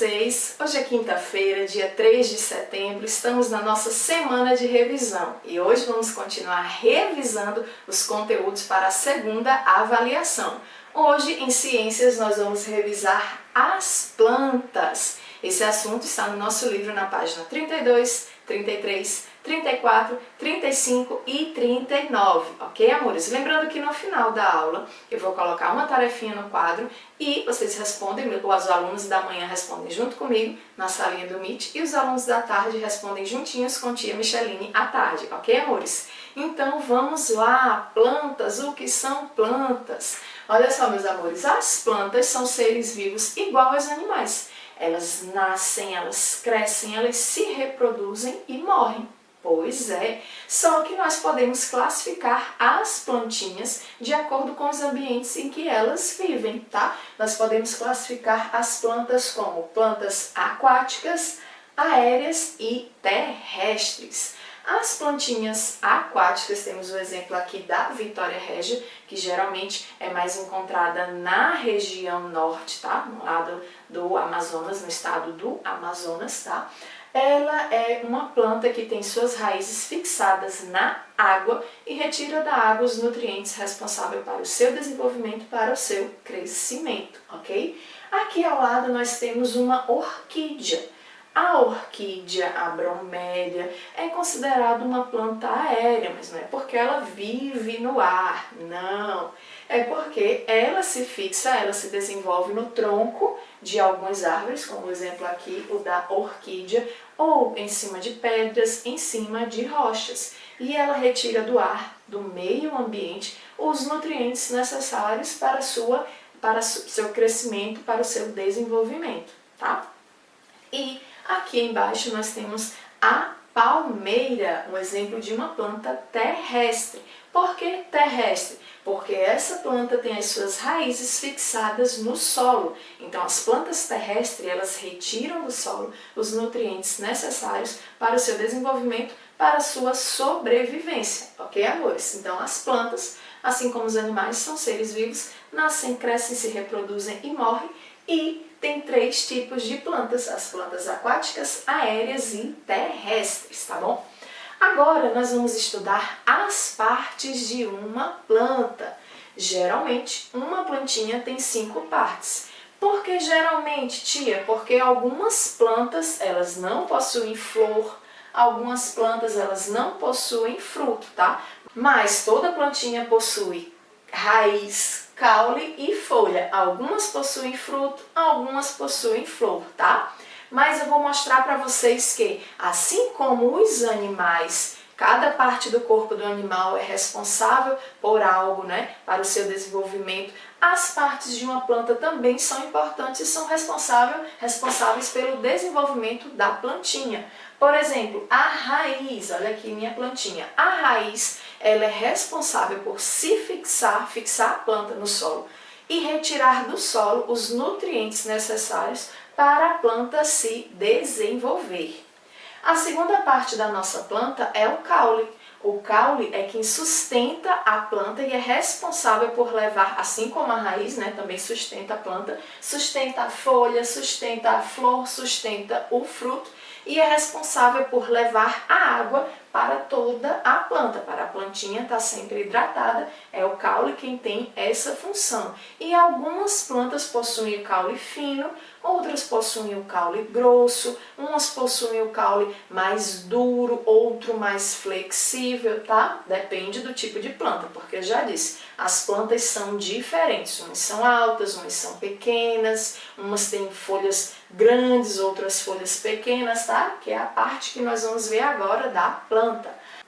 vocês? Hoje é quinta-feira, dia 3 de setembro, estamos na nossa semana de revisão e hoje vamos continuar revisando os conteúdos para a segunda avaliação. Hoje, em Ciências, nós vamos revisar as plantas. Esse assunto está no nosso livro na página 32, 33, 34, 35 e 39, ok, amores? Lembrando que no final da aula eu vou colocar uma tarefinha no quadro e vocês respondem, os alunos da manhã respondem junto comigo na salinha do Meet e os alunos da tarde respondem juntinhos com tia Micheline à tarde, ok, amores? Então vamos lá, plantas, o que são plantas? Olha só, meus amores, as plantas são seres vivos igual aos animais. Elas nascem, elas crescem, elas se reproduzem e morrem. Pois é, só que nós podemos classificar as plantinhas de acordo com os ambientes em que elas vivem, tá? Nós podemos classificar as plantas como plantas aquáticas, aéreas e terrestres. As plantinhas aquáticas, temos o exemplo aqui da Vitória Régia, que geralmente é mais encontrada na região norte, tá? No lado do Amazonas, no estado do Amazonas, tá? Ela é uma planta que tem suas raízes fixadas na água e retira da água os nutrientes responsáveis para o seu desenvolvimento, para o seu crescimento, ok? Aqui ao lado nós temos uma orquídea. A orquídea, a bromélia, é considerada uma planta aérea, mas não é porque ela vive no ar, não. É porque ela se fixa, ela se desenvolve no tronco de algumas árvores, como o exemplo aqui, o da orquídea, ou em cima de pedras, em cima de rochas. E ela retira do ar, do meio ambiente, os nutrientes necessários para o seu crescimento, para o seu desenvolvimento, tá? E aqui embaixo nós temos a palmeira, um exemplo de uma planta terrestre. Por que terrestre? Porque essa planta tem as suas raízes fixadas no solo. Então as plantas terrestres, elas retiram do solo os nutrientes necessários para o seu desenvolvimento, para a sua sobrevivência, ok, amores? Então as plantas, assim como os animais, são seres vivos, nascem, crescem, se reproduzem e morrem. E tem três tipos de plantas, as plantas aquáticas, aéreas e terrestres, tá bom? Agora nós vamos estudar as partes de uma planta. Geralmente, uma plantinha tem 5 partes. Por que geralmente, tia? Porque algumas plantas, elas não possuem flor, algumas plantas, elas não possuem fruto, tá? Mas toda plantinha possui raiz, caule e folha. Algumas possuem fruto, algumas possuem flor, tá? Mas eu vou mostrar para vocês que, assim como os animais, cada parte do corpo do animal é responsável por algo, né? Para o seu desenvolvimento, as partes de uma planta também são importantes e são responsáveis pelo desenvolvimento da plantinha. Por exemplo, a raiz, olha aqui minha plantinha, a raiz, ela é responsável por fixar a planta no solo e retirar do solo os nutrientes necessários para a planta se desenvolver. A segunda parte da nossa planta é o caule. O caule é quem sustenta a planta e é responsável por levar, assim como a raiz, né, também sustenta a planta, sustenta a folha, sustenta a flor, sustenta o fruto e é responsável por levar a água para toda a planta, para a plantinha estar sempre hidratada. É o caule quem tem essa função. E algumas plantas possuem o caule fino, outras possuem o caule grosso, umas possuem o caule mais duro, outro mais flexível, tá? Depende do tipo de planta, porque eu já disse, as plantas são diferentes, umas são altas, umas são pequenas, umas têm folhas grandes, outras folhas pequenas, tá? Que é a parte que nós vamos ver agora da planta.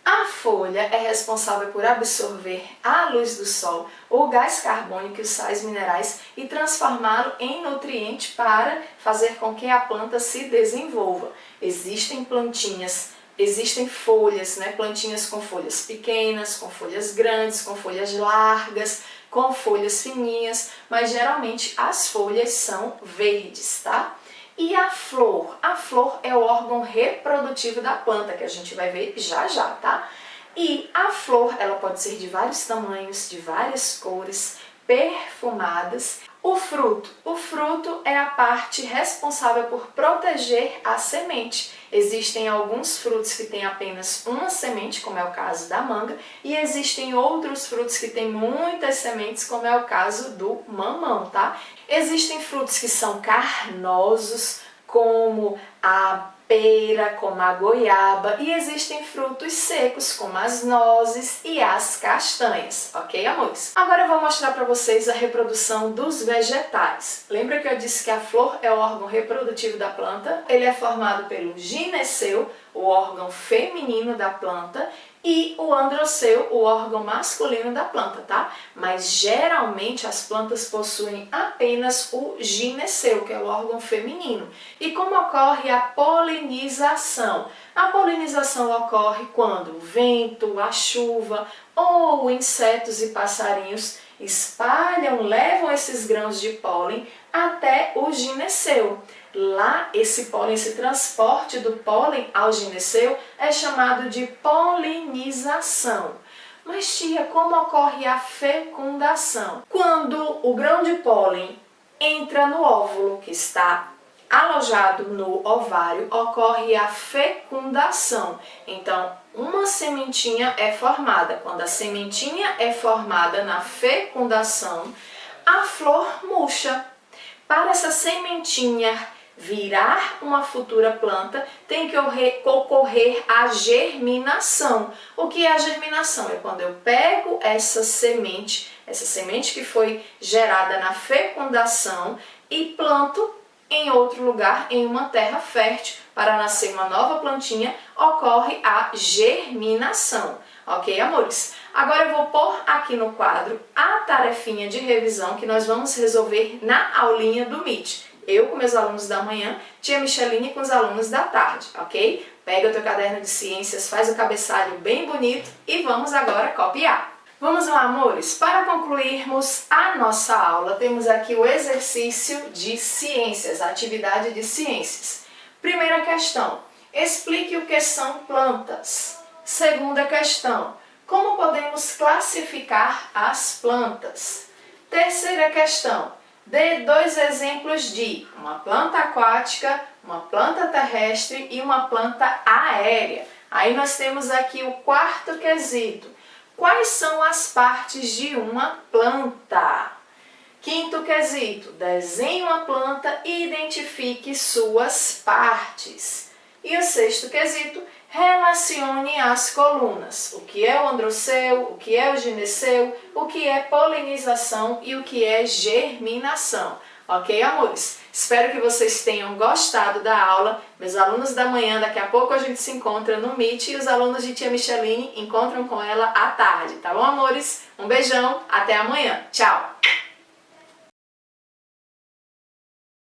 A folha é responsável por absorver a luz do sol, o gás carbônico e os sais minerais e transformá-lo em nutriente para fazer com que a planta se desenvolva. Existem folhas, né? Plantinhas com folhas pequenas, com folhas grandes, com folhas largas, com folhas fininhas, mas geralmente as folhas são verdes, tá? E a flor é o órgão reprodutivo da planta, que a gente vai ver já já, tá? E a flor, ela pode ser de vários tamanhos, de várias cores, perfumadas. O fruto. O fruto é a parte responsável por proteger a semente. Existem alguns frutos que têm apenas uma semente, como é o caso da manga, e existem outros frutos que têm muitas sementes, como é o caso do mamão, tá? Existem frutos que são carnosos, como a pera, como a goiaba, e existem frutos secos, como as nozes e as castanhas, ok, amores? Agora eu vou mostrar para vocês a reprodução dos vegetais. Lembra que eu disse que a flor é o órgão reprodutivo da planta? Ele é formado pelo gineceu, o órgão feminino da planta, e o androceu, o órgão masculino da planta, tá? Mas geralmente as plantas possuem apenas o gineceu, que é o órgão feminino. E como ocorre a polinização? A polinização ocorre quando o vento, a chuva ou insetos e passarinhos espalham, levam esses grãos de pólen até o gineceu. Lá, esse pólen, esse transporte do pólen ao gineceu é chamado de polinização. Mas, tia, como ocorre a fecundação? Quando o grão de pólen entra no óvulo, que está alojado no ovário, ocorre a fecundação. Então, uma sementinha é formada. Quando a sementinha é formada na fecundação, a flor murcha. Para essa sementinha virar uma futura planta, tem que ocorrer a germinação. O que é a germinação? É quando eu pego essa semente que foi gerada na fecundação e planto em outro lugar, em uma terra fértil, para nascer uma nova plantinha, ocorre a germinação. Ok, amores? Agora eu vou pôr aqui no quadro a tarefinha de revisão que nós vamos resolver na aulinha do MIT. Eu com meus alunos da manhã, tia Micheline com os alunos da tarde, ok? Pega o teu caderno de ciências, faz o cabeçalho bem bonito e vamos agora copiar. Vamos lá, amores? Para concluirmos a nossa aula, temos aqui o exercício de ciências, a atividade de ciências. Primeira questão, explique o que são plantas. Segunda questão, como podemos classificar as plantas? Terceira questão, dê 2 exemplos de uma planta aquática, uma planta terrestre e uma planta aérea. Aí nós temos aqui o quarto quesito. Quais são as partes de uma planta? Quinto quesito, desenhe uma planta e identifique suas partes. E o sexto quesito, relacione as colunas. O que é o androceu, o que é o gineceu, o que é polinização e o que é germinação. Ok, amores? Espero que vocês tenham gostado da aula. Meus alunos da manhã, daqui a pouco a gente se encontra no Meet e os alunos de tia Micheline encontram com ela à tarde. Tá bom, amores? Um beijão, até amanhã. Tchau!